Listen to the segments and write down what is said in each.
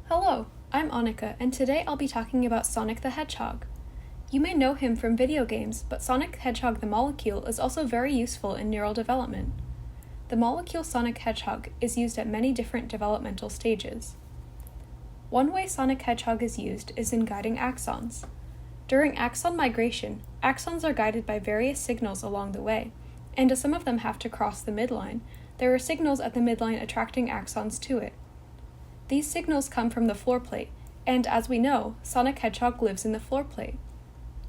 Hello, I'm Annika, and today I'll be talking about Sonic the Hedgehog. You may know him from video games, but Sonic the Hedgehog the molecule is also very useful in neural development. The molecule Sonic Hedgehog is used at many different developmental stages. One way Sonic Hedgehog is used is in guiding axons. During axon migration, axons are guided by various signals along the way, and as some of them have to cross the midline, there are signals at the midline attracting axons to it. These signals come from the floor plate, and as we know, Sonic Hedgehog lives in the floor plate.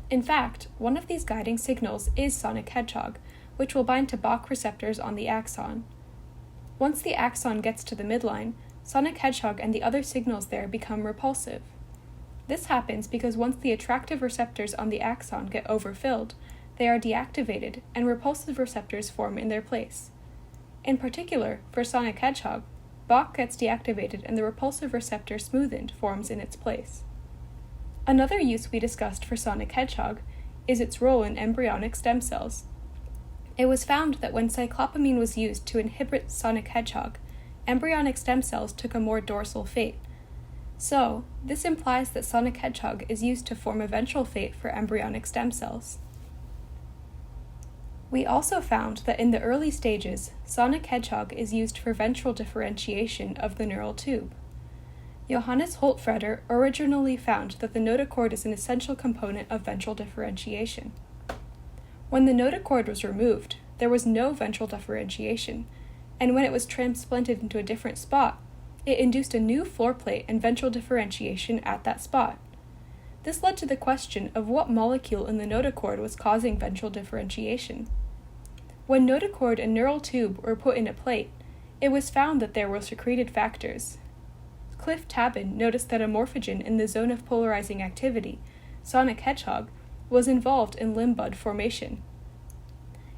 In fact, one of these guiding signals is Sonic Hedgehog, which will bind to Bach receptors on the axon. Once the axon gets to the midline, Sonic Hedgehog and the other signals there become repulsive. This happens because once the attractive receptors on the axon get overfilled, they are deactivated and repulsive receptors form in their place. In particular, for Sonic Hedgehog, Bach gets deactivated and the repulsive receptor smoothened forms in its place. Another use we discussed for Sonic Hedgehog is its role in embryonic stem cells. It was found that when cyclopamine was used to inhibit Sonic Hedgehog, embryonic stem cells took a more dorsal fate. So, this implies that Sonic Hedgehog is used to form a ventral fate for embryonic stem cells. We also found that in the early stages, Sonic Hedgehog is used for ventral differentiation of the neural tube. Johannes Holtfretter originally found that the notochord is an essential component of ventral differentiation. When the notochord was removed, there was no ventral differentiation, and when it was transplanted into a different spot, it induced a new floor plate and ventral differentiation at that spot. This led to the question of what molecule in the notochord was causing ventral differentiation. When notochord and neural tube were put in a plate, it was found that there were secreted factors. Cliff Tabin noticed that a morphogen in the zone of polarizing activity, Sonic Hedgehog, was involved in limb bud formation.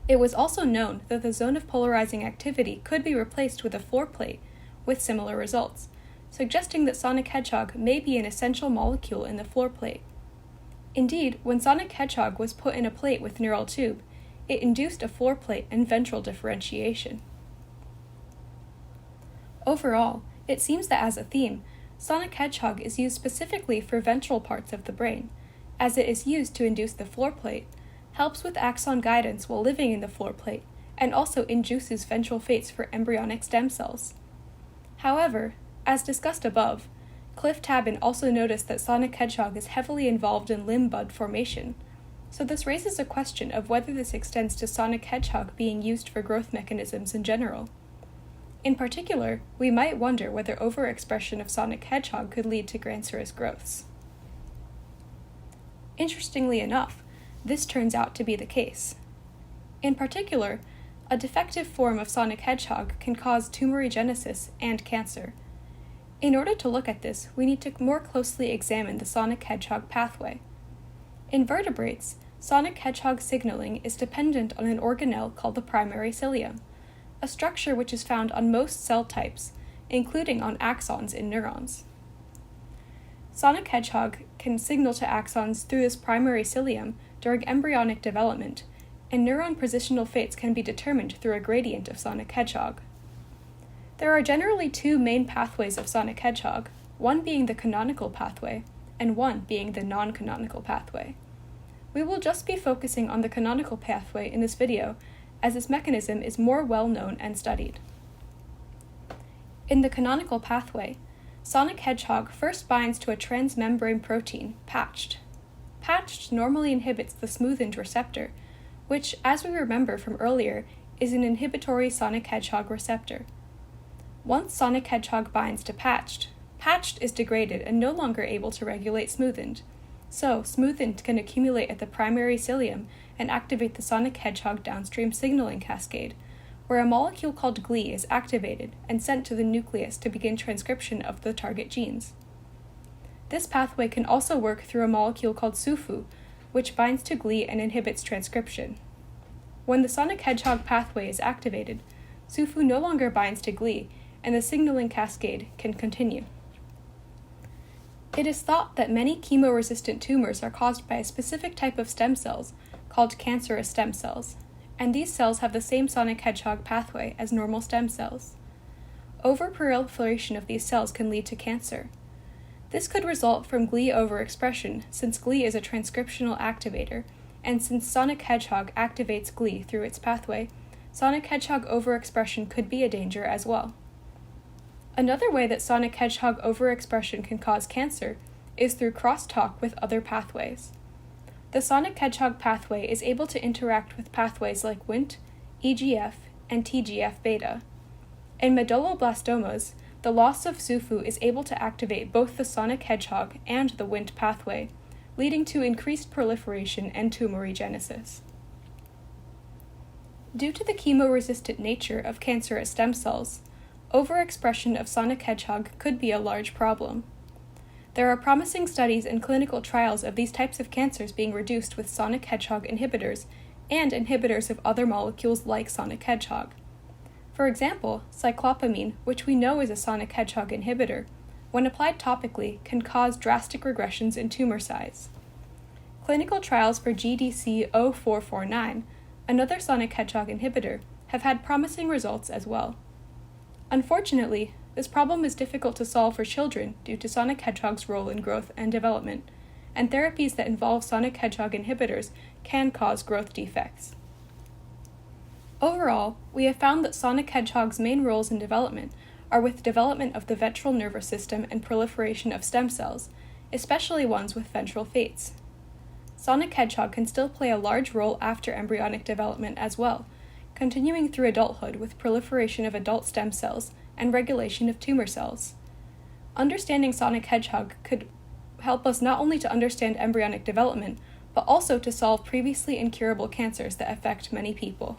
It was also known that the zone of polarizing activity could be replaced with a floor plate, with similar results, suggesting that Sonic Hedgehog may be an essential molecule in the floor plate. Indeed, when Sonic Hedgehog was put in a plate with neural tube, it induced a floor plate and ventral differentiation. Overall, it seems that as a theme, Sonic Hedgehog is used specifically for ventral parts of the brain, as it is used to induce the floor plate, helps with axon guidance while living in the floor plate, and also induces ventral fates for embryonic stem cells. However, as discussed above, Cliff Tabin also noticed that Sonic Hedgehog is heavily involved in limb bud formation, so this raises a question of whether this extends to Sonic Hedgehog being used for growth mechanisms in general. In particular, we might wonder whether overexpression of Sonic Hedgehog could lead to cancerous growths. Interestingly enough, this turns out to be the case. In particular, a defective form of Sonic Hedgehog can cause tumorigenesis and cancer. In order to look at this, we need to more closely examine the Sonic Hedgehog pathway. In vertebrates, Sonic Hedgehog signaling is dependent on an organelle called the primary cilium, a structure which is found on most cell types, including on axons in neurons. Sonic Hedgehog can signal to axons through this primary cilium during embryonic development, and neuron positional fates can be determined through a gradient of Sonic Hedgehog. There are generally two main pathways of Sonic Hedgehog, one being the canonical pathway, and one being the non-canonical pathway. We will just be focusing on the canonical pathway in this video, as this mechanism is more well known and studied. In the canonical pathway, Sonic Hedgehog first binds to a transmembrane protein, patched. Patched normally inhibits the smoothened receptor, which, as we remember from earlier, is an inhibitory Sonic Hedgehog receptor. Once Sonic Hedgehog binds to patched is degraded and no longer able to regulate smoothened. So, smoothened can accumulate at the primary cilium and activate the Sonic Hedgehog downstream signaling cascade, where a molecule called Gli is activated and sent to the nucleus to begin transcription of the target genes. This pathway can also work through a molecule called SUFU, which binds to Gli and inhibits transcription. When the Sonic Hedgehog pathway is activated, SUFU no longer binds to Gli, and the signaling cascade can continue. It is thought that many chemo-resistant tumors are caused by a specific type of stem cells called cancerous stem cells, and these cells have the same Sonic Hedgehog pathway as normal stem cells. Overproliferation of these cells can lead to cancer. This could result from Gli overexpression, since Gli is a transcriptional activator, and since Sonic Hedgehog activates Gli through its pathway, Sonic Hedgehog overexpression could be a danger as well. Another way that Sonic Hedgehog overexpression can cause cancer is through crosstalk with other pathways. The Sonic Hedgehog pathway is able to interact with pathways like Wnt, EGF, and TGF-beta. In medulloblastomas, the loss of SUFU is able to activate both the Sonic Hedgehog and the Wnt pathway, leading to increased proliferation and tumorigenesis. Due to the chemoresistant nature of cancerous stem cells, overexpression of Sonic Hedgehog could be a large problem. There are promising studies and clinical trials of these types of cancers being reduced with Sonic Hedgehog inhibitors and inhibitors of other molecules like Sonic Hedgehog. For example, cyclopamine, which we know is a Sonic Hedgehog inhibitor, when applied topically, can cause drastic regressions in tumor size. Clinical trials for GDC-0449, another Sonic Hedgehog inhibitor, have had promising results as well. Unfortunately, this problem is difficult to solve for children due to Sonic Hedgehog's role in growth and development, and therapies that involve Sonic Hedgehog inhibitors can cause growth defects. Overall, we have found that Sonic Hedgehog's main roles in development are with development of the ventral nervous system and proliferation of stem cells, especially ones with ventral fates. Sonic Hedgehog can still play a large role after embryonic development as well, continuing through adulthood with proliferation of adult stem cells and regulation of tumor cells. Understanding Sonic Hedgehog could help us not only to understand embryonic development, but also to solve previously incurable cancers that affect many people.